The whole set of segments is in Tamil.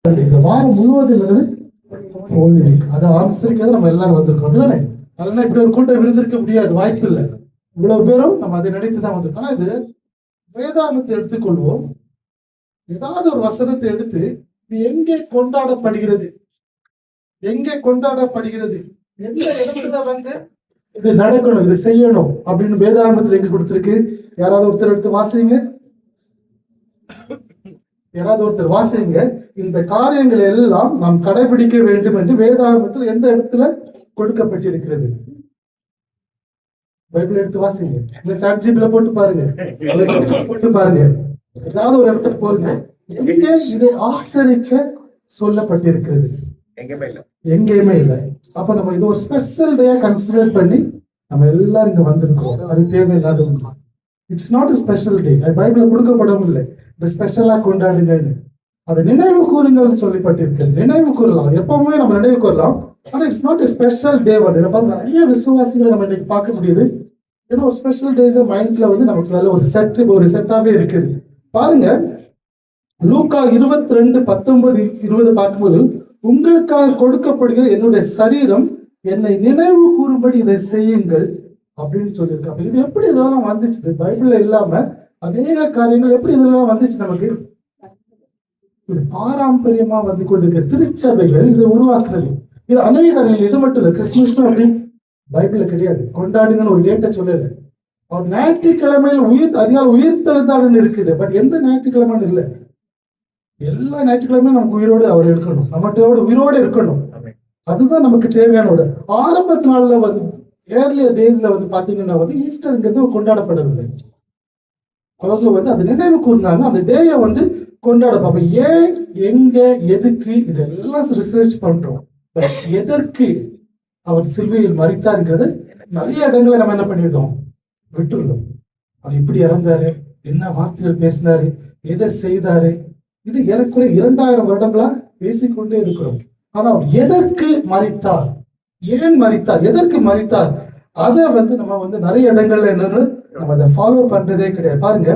இந்த வாரம் முழுவதும் என்னது ஹோலி வீக். அதை ஆன்சரிக்காத நம்ம எல்லாரும் வந்திருக்கோம், அப்படிதானே? அதெல்லாம் இப்படி ஒரு கூட்டம் இருந்திருக்க முடியாது, வாய்ப்பு இல்லை. இவ்வளவு பேரும் நம்ம அதை நினைத்துதான் வந்திருக்கோம். ஆனா இது வேதாகமத்தை எடுத்துக்கொள்வோம். ஏதாவது ஒரு வசனத்தை எடுத்து இது எங்கே கொண்டாடப்படுகிறது, எங்கே கொண்டாடப்படுகிறது, எந்த இடத்துல வந்து இது நடக்கணும், இது செய்யணும் அப்படின்னு வேதாகமத்தில் எங்க கொடுத்திருக்கு? யாராவது ஒருத்தர் எடுத்து வாசிங்க, யாராவது ஒருத்தர் வாசிங்க. இந்த காரியங்களை எல்லாம் நாம் கடைபிடிக்க வேண்டும் என்று வேதாகமத்தில் எந்த இடத்துல கொடுக்கப்பட்டிருக்கிறது? பைபிள் எடுத்து வாசிங்க. இந்த சாட்ஜிபில போட்டு பாருங்க, போட்டு பாருங்க, ஏதாவது ஒரு இடத்துல போருங்க. எங்கே இதை ஆசரிக்க சொல்லப்பட்டிருக்கிறது? எங்கேயுமே இல்லை. அப்ப நம்ம இது ஒரு ஸ்பெஷல் டேயா கன்சிடர் பண்ணி நம்ம எல்லாரும் இங்க வந்திருக்கோம். அது தேவையில்லாத ஒண்ணு. It's not a special day. அது பைபிள்ல கொடுக்கப்படவும் இல்லை இந்த ஸ்பெஷலா கொண்டாடுங்கன்னு. அது நினைவு கூறுங்கள் சொல்லப்பட்டிருக்கிறது. நினைவு கூறலாம், எப்பவுமே நம்ம நினைவு கூறலாம். ஆனா it's not a special day. வந்து நிறைய விசுவாசிகள் நம்ம இன்னைக்கு பார்க்க முடியுது. ஏன்னா ஒரு ஸ்பெஷல் டேஸ் மைண்ட்ல வந்து நமக்கு ஒரு செட்டாவே இருக்குது. பாருங்க, லூக்கா 22:19-20 பார்க்கும்போது, உங்களுக்காக கொடுக்கப்படுகிற என்னுடைய சரீரம், என்னை நினைவு கூறும்படி இதை செய்யுங்கள் அப்படின்னு சொல்லியிருக்காங்க. இது எப்படி இதெல்லாம் வந்துச்சு? பைபிள்ல இல்லாம அநேக காரியங்கள் எப்படி இதெல்லாம் வந்துச்சு நமக்கு? இது பாரம்பரியமா வந்து கொண்டிருக்க திருச்சபைகள் இது உருவாக்குறது. இது அநேக காரியங்கள். இது மட்டும் இல்லை, கிறிஸ்துமஸ் அப்படி பைபிள்ல கிடையாது. கொண்டாடுங்கன்னு ஒரு டேட்டை சொல்லல. அவர் ஞாயிற்றுக்கிழமையில் அதிகாலை உயிர்த்தெழுந்தாருன்னு இருக்குது. பட் எந்த ஞாயிற்றுக்கிழமைன்னு இல்லை. எல்லா ஞாயிற்றுக்கிழமையும் நமக்கு உயிரோடு அவர் இருக்கணும், நம்மகிட்ட உயிரோடு இருக்கணும். அதுதான் நமக்கு தேவையான. ஆரம்பத்து நாள்ல வந்து ஏர்லியர் டேஸ்ல வந்து பாத்தீங்கன்னா வந்து ஈஸ்டர்ங்கிறது கொண்டாடப்படவில்லை. அவங்க வந்து அது நினைவு கூர்ந்தாங்க, அந்த டேயை வந்து கொண்டாட. ஏன், எங்க, எதுக்கு, இதெல்லாம் ரிசர்ச் பண்றோம். எதற்கு அவர் சிலுவையில் மரித்தாருங்கிறது நிறைய இடங்களை நம்ம என்ன பண்ணிருந்தோம், விட்டுருந்தோம். அவர் இப்படி இறந்தாரு, என்ன வார்த்தைகள் பேசினாரு, எதை செய்தாரு, இது ஏறக்குறை 2000 வருடங்களா பேசிக்கொண்டே இருக்கிறோம். ஆனா அவர் எதற்கு மரித்தார், ஏன் மரித்தார், எதற்கு மரித்தார், அதை வந்து நம்ம வந்து நிறைய இடங்கள்ல என்னன்னு நம்ம அதை ஃபாலோ பண்றதே கிடையாது. பாருங்க,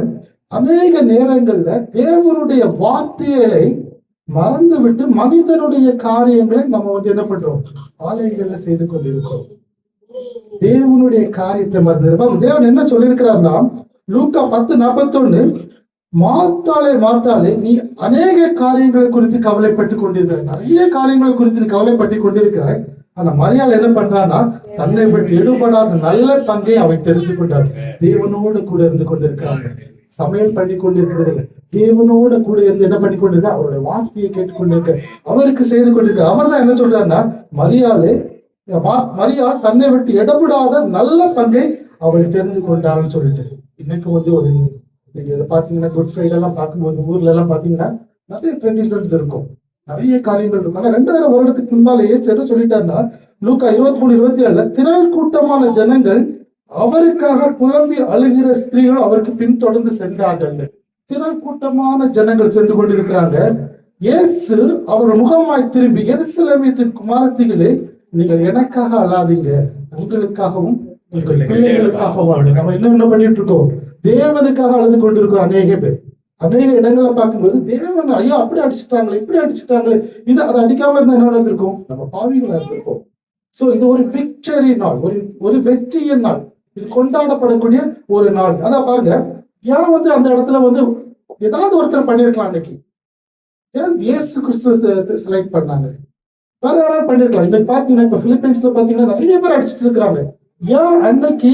அநேக நேரங்கள்ல தேவனுடைய வார்த்தைகளை மறந்து விட்டு மனிதனுடைய காரியங்களை நம்ம வந்து என்ன பண்றோம், ஆலயங்கள்ல செய்து கொண்டிருக்கிறோம். தேவனுடைய காரியத்தை மறந்து. தேவன் என்ன சொல்லியிருக்கிறார்னா, லூக்கா 10:41, மார்த்தாளே நீ அநேக காரியங்களை குறித்து கவலைப்பட்டு கொண்டிருக்கிறாய், நிறைய காரியங்களை குறித்து நீ கவலைப்பட்டு கொண்டிருக்கிறாய். ஆனா மரியாள் என்ன பண்றான்னா, தன்னை விட்டு எடுபடாத நல்ல பங்கை அவை தெரிந்து கொண்டார். தேவனோடு கூட இருந்து கொண்டிருக்கிறாங்க, சமையல் பண்ணி கொண்டிருக்கிறது இல்லை, தேவனோட கூட இருந்து என்ன பண்ணி கொண்டிருக்க, அவருடைய வார்த்தையை கேட்டுக்கொண்டிருக்க, அவருக்கு செய்து கொண்டிருக்க. அவர் தான் என்ன சொல்றாருன்னா, மரியாள் தன்னை விட்டு இடப்படாத நல்ல பங்கை அவள் தெரிந்து கொண்டாள்னு சொல்லிட்டு. இன்னைக்கு வந்து ஒரு நீங்க இதை பாத்தீங்கன்னா, குட் ஃப்ரைடே எல்லாம் பார்க்கும்போது ஊர்ல எல்லாம் பாத்தீங்கன்னா நிறைய ட்ரெடிஷன்ஸ் இருக்கும், நிறைய காரியங்கள் இருக்கும். ஆனா 2000 வருடத்துக்கு முன்னால இயேசு என்ன சொல்லிட்டாருன்னா, லூக்கா 23:27, திரள் கூட்டமான ஜனங்கள் அவருக்காக புலம்பி அழுகிற ஸ்திரீகள் அவருக்கு பின்தொடர்ந்து சென்றார்கள். திரள் கூட்டமான ஜனங்கள் சென்று கொண்டிருக்கிறாங்க. இயேசு அவர் முகமாய் திரும்பி, எருசலேமின் குமாரத்திகளே, நீங்கள் எனக்காக அழாதீங்க, உங்களுக்காகவும் உங்கள் பிள்ளைகளுக்காகவும். நம்ம என்ன பண்ணிட்டு இருக்கோம், தேவனுக்காக அழுது கொண்டிருக்கோம். அநேக பேர் அநேக இடங்களை பார்க்கும்போது தேவன் ஐயா அப்படி அடிச்சுட்டாங்களே, இப்படி அடிச்சுட்டாங்களே, இது அதை அடிக்காம இருந்தா என்ன நடந்திருக்கும், நம்ம பாவிகளா இருந்திருக்கோம். சோ இது ஒரு விக்டரி நாள், ஒரு வெற்றியின் நாள், இது கொண்டாடப்படக்கூடிய ஒரு நாள். அதான் பாருங்க, ஏன் வந்து அந்த இடத்துல வந்து ஏதாவது ஒருத்தர் பண்ணிருக்கலாம். அன்னைக்கு ஏன் இயேசு கிறிஸ்துவ செலக்ட் பண்ணாங்க, வேற யாராவது பண்ணிருக்கலாம். இன்னைக்கு பாத்தீங்கன்னா, இப்ப பிலிப்பைன்ஸ்ல பாத்தீங்கன்னா நிறைய பேர் அடிச்சுட்டு இருக்கிறாங்க. ஏன் அன்னைக்கு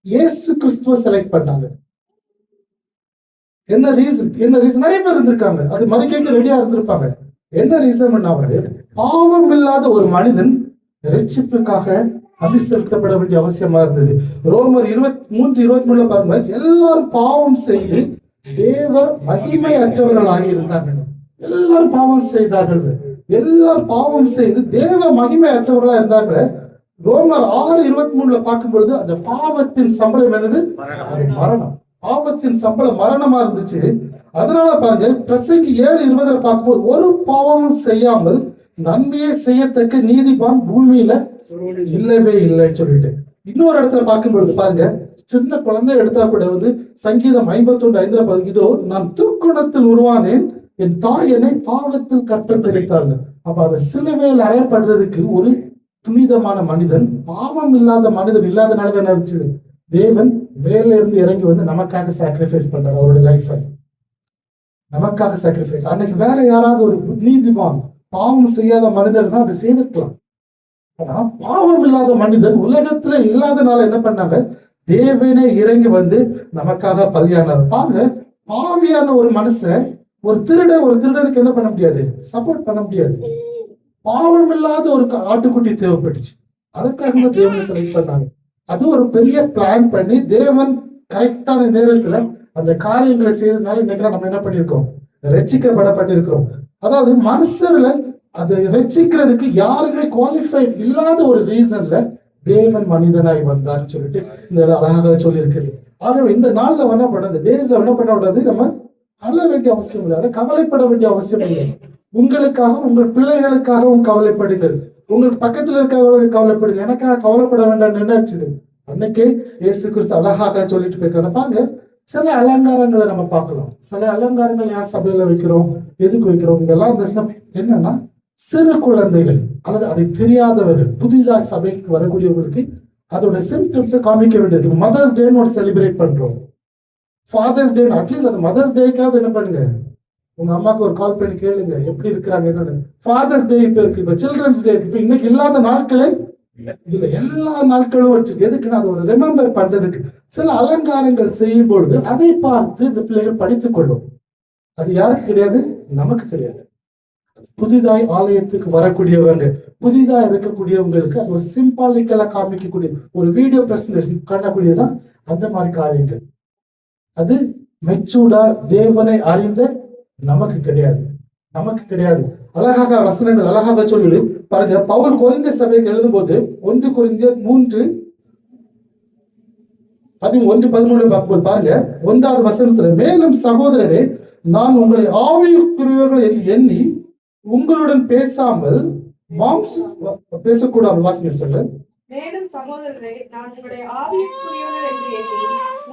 இயேசு கிறிஸ்துவ செலக்ட் பண்ணாங்க? என்ன ரீசன்? நிறைய பேர் இருந்திருக்காங்க, அது மறிக்க ரெடியா இருந்திருப்பாங்க. என்ன ரீசன்? பாவம் இல்லாத ஒரு மனிதன் ரட்சிப்புக்காக அபிஷேகிக்கப்பட வேண்டிய அவசியமா இருந்தது. ரோமர் 23:23 பாருங்க, எல்லாரும் பாவம் செய்து தேவ மகிமை அற்றவர்களாக இருந்தாங்க. எல்லாரும் பாவம் செய்தார்கள், எல்லாரும் பாவம் செய்து தேவ மகிமை அற்றவர்களா இருந்தாங்க. ரோமர் 6:23 பார்க்கும் பொழுது, அந்த பாவத்தின் சம்பளம் என்னது, மரணம். பாவத்தின் சம்பளம் மரணமா இருந்துச்சு. அதனால பாருங்க, பிரசங்கி 7:20 பார்க்கும்போது, ஒரு பாவமும் செய்யாமல் நன்மையை செய்யத்தக்க நீதிபான் பூமியில இல்லவே இல்லைன்னு சொல்லிட்டு. இன்னொரு இடத்துல பார்க்கும்பொழுது பாருங்க, சின்ன குழந்தை எடுத்தா கூட வந்து சங்கீதம் 51:5 இதோ நான் துர்க்குணத்தில் உருவானேன், என் தாய் என்னை பாவத்தில் கற்பந்தரித்தாள். அப்ப அதை சிலுவையில் அறையப்படுறதுக்கு ஒரு புனிதமான மனிதன், பாவம் இல்லாத மனிதன் இல்லாதனாலதான் நினைச்சது தேவன் மேல இருந்து இறங்கி வந்து நமக்காக சாக்ரிஃபைஸ் பண்றாரு. அவருடைய லைஃபை நமக்காக சாக்ரிஃபைஸ். அன்னைக்கு வேற யாராவது ஒரு நீதிமான் பாவம் செய்யாத மனிதர் தான் அதை செய்திருக்கலாம். ஆனா பாவம் இல்லாத மனிதன் உலகத்துல இல்லாதனால என்ன பண்ணாங்க, தேவனே இறங்கி வந்து நமக்காக பலியானார். பாருங்க, பாவியான ஒரு மனுஷன் ஒரு திருடனுக்கு என்ன பண்ண முடியாது, சப்போர்ட் பண்ண முடியாது. பாவம் இல்லாத ஒரு ஆட்டுக்குட்டி தேவைப்பட்டுச்சு, அதுக்காக தான் தேவனை செலக்ட் பண்ணாங்க. அது ஒரு பெரிய பிளான் பண்ணி தேவன் கரெக்டான நேரத்துல அந்த காரியங்களை செய்யறதுனால இன்னைக்கு நம்ம என்ன பண்ணிருக்கோம், ரட்சிக்கப்படப்பட்டிருக்கிறோம். அதாவது மனுஷர்ல அதை ரட்சிக்கிறதுக்கு யாருமே குவாலிஃபைட் இல்லாத ஒரு ரீசன்ல தேவன் மனிதனாய் வந்தான்னு சொல்லிட்டு இந்த அழகாக சொல்லி இருக்குது. ஆகவே இந்த நாள்ல என்ன பண்ணது, டேஸ்ல என்ன பண்ண விடாது, நம்ம அழ வேண்டிய அவசியம் இல்லை, அதை கவலைப்பட வேண்டிய அவசியம் இல்லை. உங்களுக்காக உங்கள் பிள்ளைகளுக்காகவும் கவலைப்படுங்கள், உங்களுக்கு பக்கத்துல இருக்கவங்களுக்கு கவலைப்படுங்க, எனக்காக கவலைப்பட வேண்டாம்னு நினைச்சுது. அன்னைக்கே இயேசு கிறிஸ்து அழகாக சொல்லிட்டு போயிருக்காங்க. பாருங்க, சில அலங்காரங்களை நம்ம பார்க்கலாம். சில அலங்காரங்கள் யார் சபையில வைக்கிறோம், எதுக்கு வைக்கிறோம், இதெல்லாம் என்னன்னா சிறு குழந்தைகள் அல்லது அதை தெரியாதவர்கள் புதிதாக சபைக்கு வரக்கூடியவங்களுக்கு அதோட சிம்டம்ஸ் காமிக்க வேண்டியது. மதர்ஸ் டேன்னு ஒரு செலிப்ரேட் பண்றோம், ஃபாதர்ஸ் டே, அட்லீஸ்ட் அந்த மதர்ஸ் டேக்காவது என்ன பண்ணுங்க, உங்க அம்மாவுக்கு ஒரு கால் பண்ணி கேளுங்க எப்படி இருக்கிறாங்க என்னன்னு. ஃபாதர்ஸ் டே இப்ப இருக்கு, இப்ப சில்ட்ரன்ஸ் டே இப்ப இன்னைக்கு இல்லாத நாட்களே இதுல எல்லா நாட்களும் வச்சு எதுக்குன்னா அது ஒரு ரிமெம்பர் பண்றதுக்கு. சில அலங்காரங்கள் செய்யும் பொழுது அதை பார்த்து இந்த பிள்ளைகள் படித்துக் கொள்ளும். அது யாருக்கு கிடையாது, நமக்கு கிடையாது. புதிதாய் ஆலயத்துக்கு வரக்கூடியவங்க, புதிதா இருக்கக்கூடியவங்களுக்கு அது ஒரு சிம்பாலிக்கலா காமிக்கக்கூடிய ஒரு வீடியோ பிரசன்டேஷன் பண்ணக்கூடியதான் அந்த மாதிரி காரியங்கள். அது மெச்சூர்டா தேவனை அறிந்த நமக்கு கிடையாது, நமக்கு கிடையாது. அழகாக வசனங்கள் அழகாக சொல்லுது பாருங்க. பவுல் கொரிந்தியர் சபைக்கு எழுதும் போது 1 கொரிந்தியர் 3:11 பார்க்கும்போது பாருங்க, 1வது வசனத்துல, மேலும் சகோதரரே, நான் உங்களை ஆவிக்குரியவர்கள் என்று எண்ணி உங்களுடன் பேசாமல் பேசக்கூடாது. வாசிங்க. மேலும் சகோதரரே, நான் உங்களுடைய ஆவிக்குரியவர்கள் என்று எண்ணி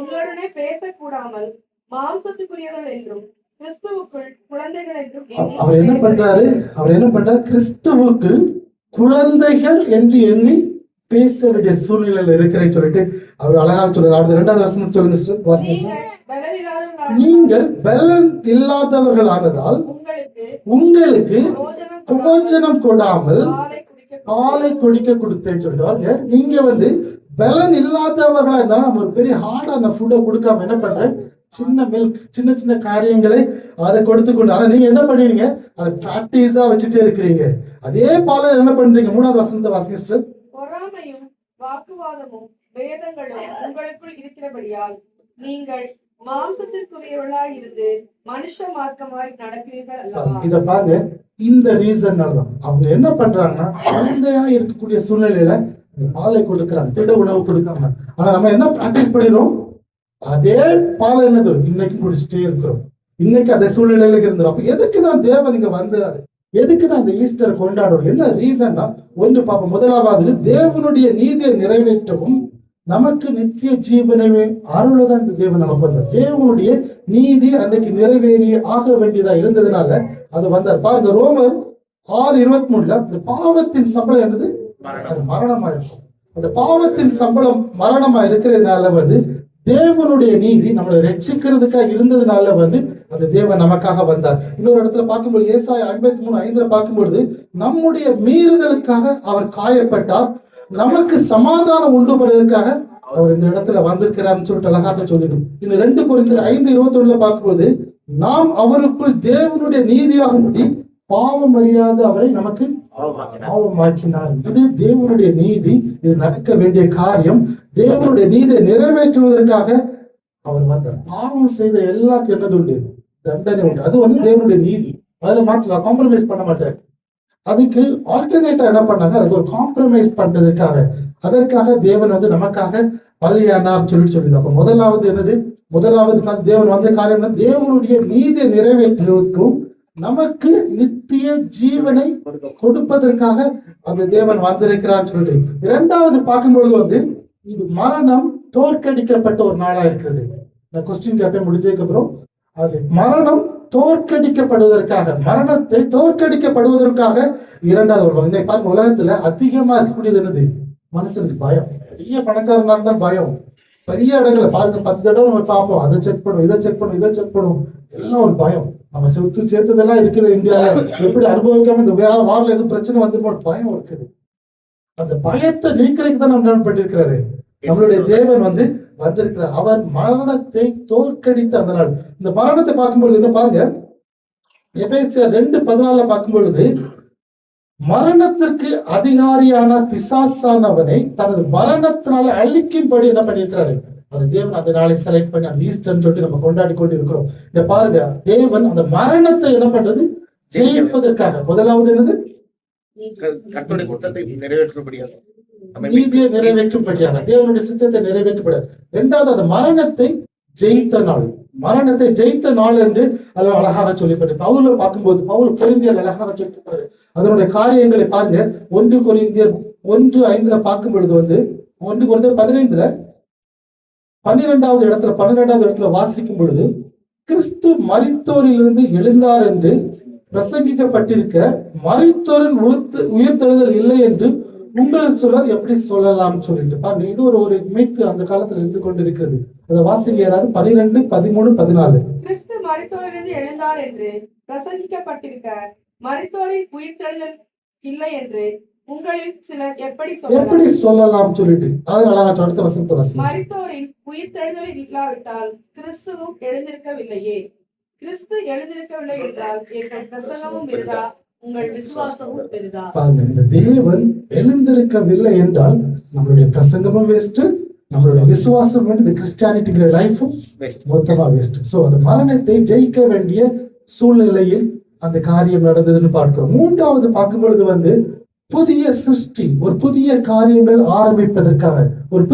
உங்களுடனே பேசக்கூடாமல் மாம்சத்துக்குரியவர்கள் என்றும் கிறிஸ்துவுக்குள் குழந்தைகள் என்றும் அவர் என்ன பண்றாரு, கிறிஸ்துவுக்கு குழந்தைகள் என்று எண்ணி பேச வேண்டிய சூழ்நிலையில இருக்கிறேன்னு சொல்லிட்டு அவர் அழகாக சொல்றாரு. 2வது வசனம் சொல்லுங்க. நீங்கள் பலன் இல்லாதவர்களானதால் உங்களுக்கு பிரயோஜனம் கொடாமல் பாலை குடிக்க கொடுத்தேன்னு சொல்லிட்டு, நீங்க பலன் இல்லாதவர்களா இருந்தாலும் நம்ம ஒரு பெரிய ஹார்டான ஃபுட்டை கொடுக்காம என்ன பண்றேன், சின்ன மில்க், சின்ன சின்ன காரியங்களை அதை கொடுத்து கொண்டு, ஆனா நீங்க என்ன பண்ணுவீங்க, அதை பிராக்டிஸா வச்சுட்டே இருக்கிறீங்க. அதே பாலை என்ன பண்றீங்க. 3வது வசனத்தை வாசிங்க. பொறாமையும் வாக்குவாதமும் வேதங்களும் உங்களுக்குள் இருக்கிறபடியால் நீங்கள் மாம்சத்திற்குரியவர்களாய் இருந்து மனுஷ மார்க்கமாய் நடக்கிறீர்கள் அல்லவா. இத பாருங்க, இந்த ரீசன் தான் அவங்க என்ன பண்றாங்கன்னா, குழந்தையா இருக்கக்கூடிய சூழ்நிலையில பாலை கொடுக்குறாங்க, திட உணவு கொடுக்காம. ஆனா நம்ம என்ன பிராக்டிஸ் பண்ணிடுறோம், அதே பாலை என்னது இன்னைக்கு குடிச்சிட்டே இருக்கிறோம், இன்னைக்கு அதே சூழ்நிலையில இருந்துடும். அப்ப எதுக்குதான் தேவன் இங்க வந்தாரு, எதுக்குதான் இந்த ஈஸ்டர் கொண்டாடுறோம், என்ன ரீசன்னா, ஒன்று பார்ப்போம். முதலாவது, தேவனுடைய நீதியை நிறைவேற்றவும் நமக்கு நித்திய ஜீவனவே அருளதான் இந்த தேவன் நமக்கு வந்தார். தேவனுடைய நீதி அன்னைக்கு நிறைவேறி ஆக வேண்டியதா இருந்ததுனால அது வந்தார். பாருங்க, ரோமர் 6:23 இந்த பாவத்தின் சம்பளம் என்னது, அது மரணமா இருக்கும். அந்த பாவத்தின் சம்பளம் மரணமா இருக்கிறதுனால தேவனுடைய நீதி நம்மளை ரட்சிக்கிறதுக்காக இருந்ததுனால அந்த தேவன் நமக்காக வந்தார். இன்னொரு இடத்துல பார்க்கும்போது ஏசாயா 53:5 பார்க்கும்பொழுது, நம்முடைய மீறுதலுக்காக அவர் காயப்பட்டார், நமக்கு சமாதானம் உண்டு பண்ணுவதற்காக அவர் இந்த இடத்துல வந்திருக்கிறார்னு சொல்லிட்டு அழகாக சொல்லிடும். இன்னும் 2 கொரிந்தியர் 5:21 பார்க்கும்போது, நாம் அவருக்குள் தேவனுடைய நீதியாக பாவம் அறியாத அவரை நமக்கு பாவமாக்கினார். இது தேவனுடைய நீதி, இது நடக்க வேண்டிய காரியம். தேவனுடைய நீதியை நிறைவேற்றுவதற்காக அவர் வந்தார். பாவம் செய்த எல்லாருக்கும் என்னது உண்டு, தண்டனை உண்டு. அது தேவனுடைய நீதி, அதுல மாற்ற காம்ப்ரமைஸ் பண்ண மாட்டார். அதுக்கு ஆல்டர்னேட்டா என்ன பண்ணாங்க, அதுக்கு ஒரு காம்ப்ரமைஸ் பண்றதுக்காக அதற்காக தேவன் நமக்காக பலியானார் சொல்லியிருந்தார். அப்ப முதலாவது என்னது, முதலாவது தேவன் வந்த காரியம் தேவனுடைய நீதியை நிறைவேற்றுவதற்கும் நமக்கு நித்திய ஜீவனை கொடுப்பதற்காக அந்த தேவன் வந்திருக்கிறான்னு சொல்லிட்டு. 2வது பார்க்கும்பொழுது இது மரணம் தோற்கடிக்கப்பட்ட ஒரு நாளா இருக்கிறது. இந்த கொஸ்டின் கேட்பேன் முடிஞ்சதுக்கு அப்புறம், அது மரணம் தோற்கடிக்கப்படுவதற்காக, மரணத்தை தோற்கடிக்கப்படுவதற்காக இரண்டாவது வருவாங்க. இன்னைக்கு பாருங்க, உலகத்துல அதிகமா இருக்கக்கூடியது என்னது? மனுஷனுக்கு பயம். பெரிய பணக்காரனா இருந்தா பயம். பெரிய இடங்களை பாருங்க, 10 தடவை நம்ம பார்ப்போம், அதை செக் பண்ணும், இதை செக் பண்ணும், இதை செக் பண்ணும், எல்லாம் ஒரு பயம். நம்ம சொத்து சேர்த்ததெல்லாம் இருக்குது இந்தியாவில, எப்படி அனுபவிக்காம இந்த வேற வாரில் எதுவும் பிரச்சனை வந்துருமோ பயம் இருக்குது. அந்த பயத்தை நீக்கிறதுக்கு தான் நம்ம பண்ணிருக்கிறாரு நம்மளுடைய தேவன் வந்திருக்கிறார். அவர் மரணத்தை தோற்கடித்த அந்த நாள். இந்த மரணத்தை பார்க்கும்பொழுது என்ன பாருங்க, எபேசியர் 2:14 பார்க்கும் பொழுது, மரணத்திற்கு அதிகாரியான பிசாசானவனை தனது மரணத்தினால அழிக்கும்படி என்ன பண்ணியிருக்கிறாரு. அது தேவன் அந்த நாளை செலக்ட் பண்ணி அந்த ஈஸ்டர்ன்னு சொல்லிட்டு நம்ம கொண்டாடி கொண்டு இருக்கிறோம். இத பாருங்க, தேவன் அந்த மரணத்தை என்ன பண்றது? ஜெயிப்பதற்காக. முதலாவது என்னது? கர்த்தருடைய சித்தத்தை நிறைவேற்றும்படியாக, நீதியை நிறைவேற்றும்படியாக, தேவனுடைய சித்தத்தை நிறைவேற்றப்படாது. இரண்டாவது, அந்த மரணத்தை ஜெயித்த நாள். மரணத்தை ஜெயித்த நாள் என்று அழகாக சொல்லப்பட்டு பவுல பார்க்கும்போது, பவுல் கொரிந்தியர் அழகாக சொல்லிருப்பாரு. அதனுடைய காரியங்களை பாருங்க. 1 கொரிந்தியர் 1:5 பார்க்கும் பொழுது 1 கொரிந்தியர் 15 12வது இடத்துல வாசிக்கும் பொழுது, கிறிஸ்து மரித்தோரிலிருந்து எழுந்தார் என்று பிரசங்கிக்கப்பட்டிருக்க மரித்தோரின் உயிர்த்தெழுதல் இல்லை என்று உங்கள் சிலர் எப்படி சொல்லலாம் சொல்லிட்டு பாருங்க. இது ஒரு மீட்பு அந்த காலத்துல இருந்து கொண்டிருக்கிறது. அதை வாசிங்க யாராவது. 12, 13, 14. கிறிஸ்து மரித்தோரிலிருந்து எழுந்தார் என்று பிரசங்கிக்கப்பட்டிருக்க மரித்தோரின் உயிர்த்தெழுதல் இல்லை என்று உங்களில் சிலர் எப்படி சொல்லலாம் சொல்லிட்டு அதனால அடுத்த வசனத்தை வாசிங்க. மரித்தோரின் உயிர்த்தெழுதல் இல்லாவிட்டால் கிறிஸ்துவும் எழுந்திருக்கவில்லையே. கிறிஸ்து எழுந்திருக்கவில்லை என்றால் எங்கள் பிரசங்கமும் விருதா, உங்கள் விசுவாசமும் பெரிதா. பாருங்க, இந்த தேவன் எழுந்திருக்கவில்லை என்றால் நம்மளுடைய பிரசங்கமும் வேஸ்ட், நம்மளுடைய விசுவாசம் இந்த கிறிஸ்டியானிட்டிங்கிற லைஃபும் மொத்தமா வேஸ்ட். சோ அந்த மரணத்தை ஜெயிக்க வேண்டிய சூழ்நிலையில் அந்த காரியம் நடந்ததுன்னு பார்க்கிறோம். மூன்றாவது பார்க்கும் பொழுது புதிய சிருஷ்டி, ஒரு புதிய காரியங்கள் ஆரம்பிப்பதற்காக, ஒரு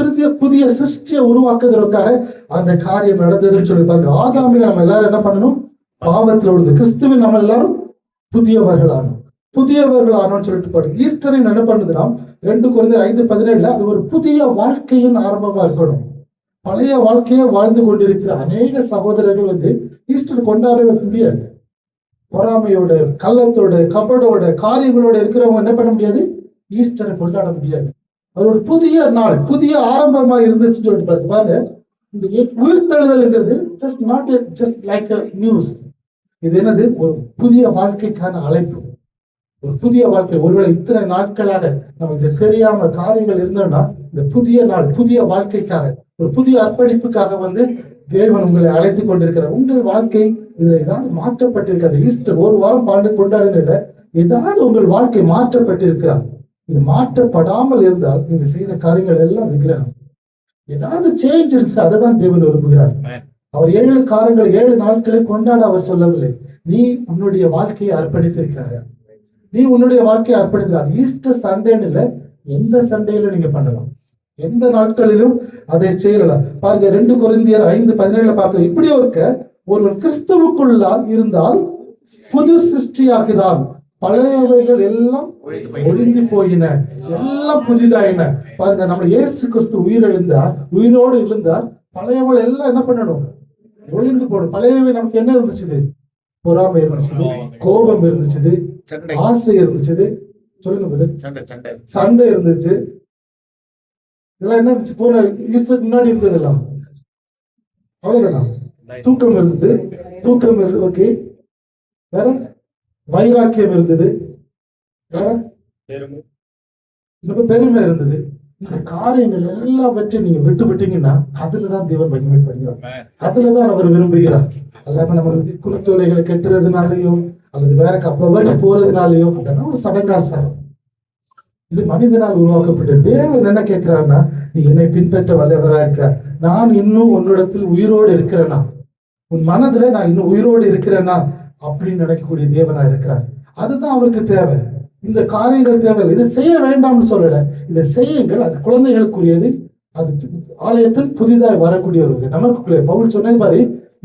புதிய சிருஷ்டியை உருவாக்குவதற்காக அந்த காரியம் நடந்ததுன்னு சொல்லி பாருங்க. ஆதாமில் நம்ம எல்லாரும் என்ன பண்ணணும்? பாவத்தில் விழுந்து கிறிஸ்துவில் நம்ம எல்லாரும் புதியவர்களானோன்னு சொல்லிட்டு பாருங்க. ஈஸ்டரின் என்ன பண்ணுதுன்னா 2 கொரிந்தியர் 5:17 அது ஒரு புதிய வாழ்க்கையின் ஆரம்பமா இருக்கணும். பழைய வாழ்க்கையை வாழ்ந்து கொண்டிருக்கிற அநேக சகோதரர்கள் ஈஸ்டர் கொண்டாடவே முடியாது. பொறாமையோட, கள்ளத்தோட, கபடோட காரியங்களோட இருக்கிறவங்க என்ன பண்ண முடியாது? ஈஸ்டரை கொண்டாட முடியாது. அது ஒரு புதிய நாள், புதிய ஆரம்பமா இருந்துச்சுன்னு சொல்லிட்டு பாருங்க. இந்த உயிர்த்தெழுதல்ங்கிறது ஜஸ்ட் லைக் நியூஸ். இது என்னது? ஒரு புதிய வாழ்க்கைக்கான அழைப்பு, ஒரு புதிய வாழ்க்கை. ஒருவேளை இத்தனை நாட்களாக நம்ம இது தெரியாம காரியங்கள் இருந்தோம்னா, இந்த புதிய நாள், புதிய வாழ்க்கைக்காக, ஒரு புதிய அர்ப்பணிப்புக்காக தேவன் உங்களை அழைத்து கொண்டிருக்கிறார். உங்கள் வாழ்க்கை இதுல ஏதாவது மாற்றப்பட்டிருக்காது. ஈஸ்டர் ஒரு வாரம் கொண்டாடுறதுல ஏதாவது உங்கள் வாழ்க்கை மாற்றப்பட்டிருக்கிறார். இது மாற்றப்படாமல் இருந்தால் நீங்க செய்த காரியங்கள் எல்லாம் விக்கிரகம். ஏதாவது சேஞ்ச் இருந்துச்சு, அதை தான் தேவன் விரும்புகிறார். அவர் 7 நாட்களை கொண்டாட அவர் சொல்லவில்லை. நீ உன்னுடைய வாழ்க்கையை அர்ப்பணித்திருக்கிறார். நீ உன்னுடைய வாழ்க்கையை அர்ப்பணிக்கிறார். ஈஸ்டர் சண்டேன்னு இல்லை, எந்த சண்டேயிலும் நீங்க பண்ணலாம், எந்த நாட்களிலும் அதை செய்யலாம். பாருங்க, 2 கொரிந்தியர் 5:17 பார்க்க, இப்படியோ இருக்க ஒருவன் கிறிஸ்துவுக்குள்ளா இருந்தால் புது சிருஷ்டியாகிறான், பழையவைகள் எல்லாம் ஒழிந்து போயின, எல்லாம் புதிதாயின. பாருங்க, நம்ம இயேசு கிறிஸ்து உயிரோடு இருந்தார். பழையவள் எல்லாம் என்ன பண்ணணும்? ஒழிந்து போடும். பழையவை நமக்கு என்ன இருந்துச்சு? பொறாமை இருந்துச்சு, கோபம் இருந்துச்சு, ஆசை இருந்துச்சு, சொல்லுங்க, சண்டை இருந்துச்சு. இதெல்லாம் என்ன இருந்துச்சு? போன ஈஸ்டருக்கு முன்னாடி இருந்ததெல்லாம் அவ்வளவுதான். தூக்கம் இருந்தது, ஓகே. வேற வைராக்கியம் இருந்தது, வேற பெருமை இருந்தது. இந்த காரியங்கள் எல்லாவற்றையும் நீங்க விட்டீங்கன்னா அதுலதான் தேவன் மகிமை பண்ணுகிறார், அதுலதான் அவர் விரும்புகிறார். அல்லாம நம்ம குலத்தோலைகளை கெட்டுறதுனாலையும் அல்லது வேற கப்பல் போறதுனாலையும் அதெல்லாம் ஒரு சடங்காசாரம். இது மனிதனால் உருவாக்கப்பட்ட. தேவன் என்ன கேட்கிறான்னா, நீ என்னை பின்பற்ற வல்லவரா இருக்கிறார், நான் இன்னும் உன்னிடத்தில் உயிரோடு இருக்கிறேனா, உன் மனதுல நான் இன்னும் உயிரோடு இருக்கிறேனா அப்படின்னு நினைக்கக்கூடிய தேவனா இருக்கிறார். அதுதான் அவருக்கு தேவை. இந்த காரியங்கள் தேவை. இதை செய்ய வேண்டாம்னு சொல்லல, இதை செய்யுங்கள், அது குழந்தைகளுக்குரியது, அது ஆலயத்தில் புதிதாக வரக்கூடியவர்கள். நமக்கு பவுல் சொன்னது மாதிரி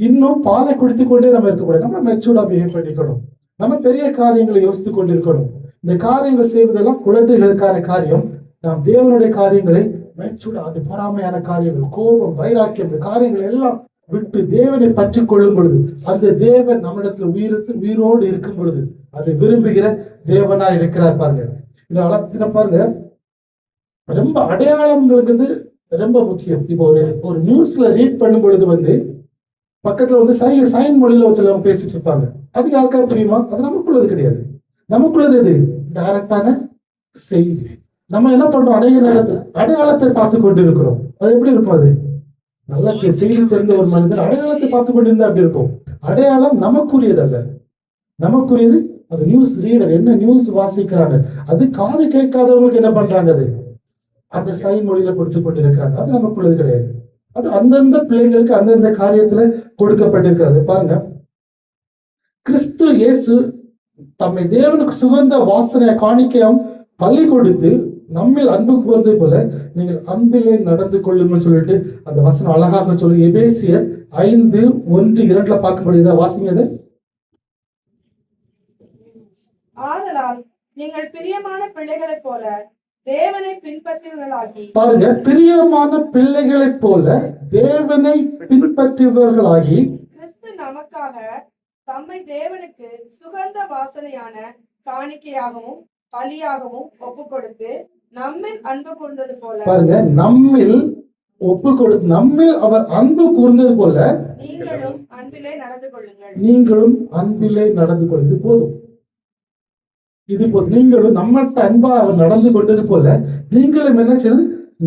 இன்னும் பாலை குடித்து கொண்டே நம்ம இருக்கக்கூடாது. நம்ம மெச்சூர்டா பிஹேவ் பண்ணிக்கணும். நம்ம பெரிய காரியங்களை யோசித்துக் கொண்டிருக்கணும். இந்த காரியங்கள் செய்வதெல்லாம் குழந்தைகளுக்கான காரியம். நாம் தேவனுடைய காரியங்களை மெச்சூர்டா, அது பொறாமையான காரியங்கள், கோபம், வைராக்கியம், இந்த காரியங்கள் எல்லாம் விட்டு தேவனை பற்றி கொள்ளும் பொழுது அந்த தேவன் நம்மிடத்துல உயிரோடு இருக்கும் பொழுது அதை விரும்புகிற தேவனா இருக்கிறார். பாருங்க இந்த அளத்தின பாருங்க, ரொம்ப அடையாளம்ங்கிறது ரொம்ப முக்கியம். இப்போ ஒரு நியூஸ்ல ரீட் பண்ணும் பொழுது பக்கத்துல சைன் மொழியில வச்சு அவங்க பேசிட்டு இருப்பாங்க. அது யாருக்கா புரியுமா? அது நமக்குள்ளது கிடையாது. நமக்குள்ளது எது? டைரக்டான செய்தி. நம்ம என்ன பண்றோம்? அடையாளத்தை பார்த்து கொண்டு இருக்கிறோம். அது எப்படி இருக்கும்? அது நல்லா செய்தி தெரிந்த ஒரு மனிதர் அடையாளத்தை பார்த்து கொண்டிருந்தா அப்படி இருக்கும். அடையாளம் நமக்குரியது அல்ல. நமக்குரியது அது நியூஸ் ரீடர் என்ன நியூஸ் வாசிக்கிறாங்க, அது காது கேட்காதவங்களுக்கு என்ன பண்றாங்க, அது அந்த சைன் மொழியில கொடுத்து கொண்டிருக்கிறாங்க. அது நமக்குள்ளது கிடையாது. அது அந்தந்த பிள்ளைங்களுக்கு அந்தந்த காரியத்துல கொடுக்கப்பட்டிருக்கிறது. பாருங்க, கிறிஸ்து இயேசு தம்மை தேவனுக்கு சுகந்த வாசனை காணிக்கையாம் பள்ளி கொடுத்து நம்மில் அன்பு கூர்ந்தது போல நீங்கள் அன்பிலே நடந்து கொள்ளுங்கள் சொல்லிட்டு அந்த வசனம் அழகாக சொல்லி எபேசியர் 5:1-2 பார்க்க முடியுதா? வாசிங்க அது. ஆதலால் நீங்கள் பிரியமான பிள்ளைகளைப் போல தேவனை பின்பற்றுவர்களாகி, பாருங்க, பிரியமான பிள்ளைகளைப் போல தேவனை பின்பற்றுவர்களாகி கிறிஸ்து நமக்காக தம்மை தேவனுக்கு சுகந்த வாசனையான காணிக்கையாகவும் பலியாகவும் ஒப்பு கொடுத்து நம்மில் அன்பு கூர்ந்தது போல, பாருங்க, நம்மில் ஒப்பு கொடுத்து நம்மில் அவர் அன்பு கூர்ந்தது போல நீங்களும் அன்பிலே நடந்து கொள்ளுங்கள். நீங்களும் அன்பிலே நடந்து கொள்வது போதும். இது போதும். நீங்களும் நம்மகிட்ட அன்பா அவர் நடந்து கொண்டது போல நீங்களும் என்ன செய்து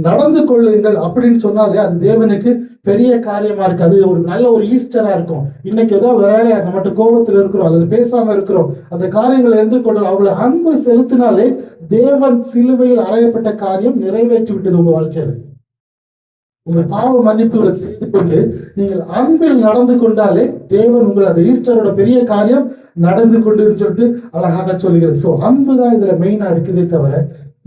நடந்து கொள்ளுங்கள் அப்படின்னு சொன்னாலே அது தேவனுக்கு பெரிய காரியமா இருக்கு. அது ஒரு நல்ல ஒரு ஈஸ்டரா இருக்கும். இன்னைக்கு ஏதோ வேலையா நம்மகிட்ட கோபத்துல இருக்கிறோம் அல்லது பேசாம இருக்கிறோம், அந்த காரியங்களை இருந்து கொண்டு அவங்களை அன்பு செலுத்தினாலே தேவன் சிலுவையில் அறையப்பட்ட காரியம் நிறைவேற்றி விட்டது உங்க வாழ்க்கையில. உங்க பாவ மன்னிப்புகளை செய்து கொண்டு நீங்கள் அன்பில் நடந்து கொண்டாலே தேவன் உங்கள் அந்த ஈஸ்டரோட பெரிய காரியம் நடந்து கொண்டு சொல்லிட்டு அழகாக சொல்லுகிறது. சோ அன்புதான் இதுல மெயினா இருக்குதே தவிர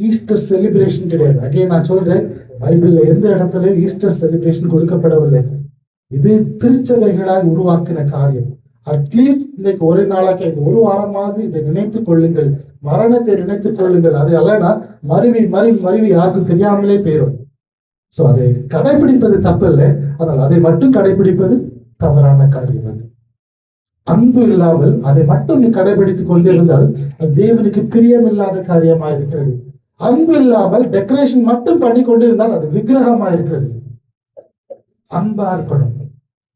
ஈஸ்டர் செலிப்ரேஷன் கிடையாது. அகைன் நான் சொல்றேன், பைபிள்ல எந்த இடத்துலயும் ஈஸ்டர் செலிப்ரேஷன் கொடுக்கப்படவில்லை. இது திருச்சபைகளால் உருவாக்கின காரியம். அட்லீஸ்ட் இன்னைக்கு ஒரு நாளாக ஒரு வாரமாவது இதை நினைத்துக் கொள்ளுங்கள், மரணத்தை நினைத்துக் கொள்ளுங்கள். அது அல்லனா மருவி யாருக்கும் தெரியாமலே போயிடும். சோ அதை கடைபிடிப்பது தப்பு இல்லை, ஆனால் அதை மட்டும் கடைபிடிப்பது தவறான காரியம். அது அன்பு இல்லாமல் அதை மட்டும் நீ கடைபிடித்துக் கொண்டிருந்தால் அது தேவனுக்கு பிரியமில்லாத காரியமா இருக்கிறது. அன்பு இல்லாமல் டெக்கரேஷன் மட்டும் பண்ணி கொண்டிருந்தால் அது விக்கிரகமா இருக்கிறது. அன்பா இருக்கணும்.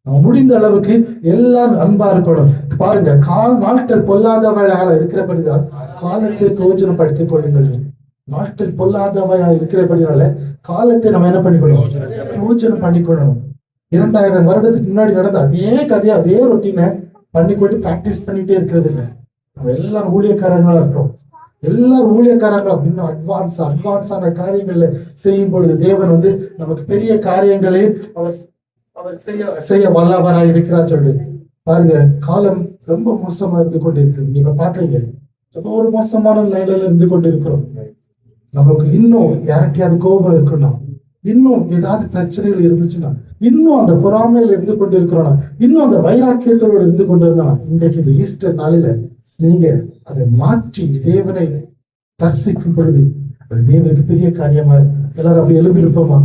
நம்ம முடிந்த அளவுக்கு எல்லாரும் அன்பா இருக்கணும். பாருங்க, நாட்கள் பொல்லாதவையாக இருக்கிறபடியால் காலத்தை பிரயோஜனப்படுத்திக் கொள்ளுங்கள். நாட்கள் பொல்லாதவையா இருக்கிறபடினால காலத்தை நம்ம என்ன பண்ணிக்கணும்? பிரயோஜனம் பண்ணிக்கொள்ளணும். 2000 வருடத்துக்கு முன்னாடி நடந்த அதே கதையை அதே ரொட்டீனை பண்ணிக்கொண்டு பிராக்டிஸ் பண்ணிட்டே இருக்கிறது இல்லை. நம்ம எல்லாரும் ஊழியக்காரங்களா இருக்கிறோம். எல்லாரும் ஊழியக்காரங்களா அப்படின்னு அட்வான்ஸான காரியங்கள்ல செய்யும் பொழுது தேவன் நமக்கு பெரிய காரியங்களே அவர் செய்ய வல்லவராய் இருக்கிறார் சொல்லி பாருங்க. காலம் ரொம்ப மோசமா இருந்து கொண்டு இருக்கு. நீங்க பாக்குறீங்க, ரொம்ப ஒரு மோசமான நிலையில இருந்து கொண்டு இருக்கிறோம். நமக்கு இன்னும் யார்கிட்டயாவது கோபம் இருக்குன்னா, இன்னும் ஏதாவது பிரச்சனைகள் இருந்துச்சுன்னா, இன்னும் அந்த பொறாமையில இருந்து கொண்டு இருக்கிறோம்னா, இன்னும் அந்த வைராக்கியத்தோடு இருந்து கொண்டு இருந்தா, இன்றைக்கு இந்த ஈஸ்டர் நாளில நீங்க அதை மாற்றி தேவனை தரிசிக்கும் பொழுது அது தேவனுக்கு பெரிய காரியமா இருக்கு. எல்லாரும் அப்படி எழுப்பி இருப்போமா?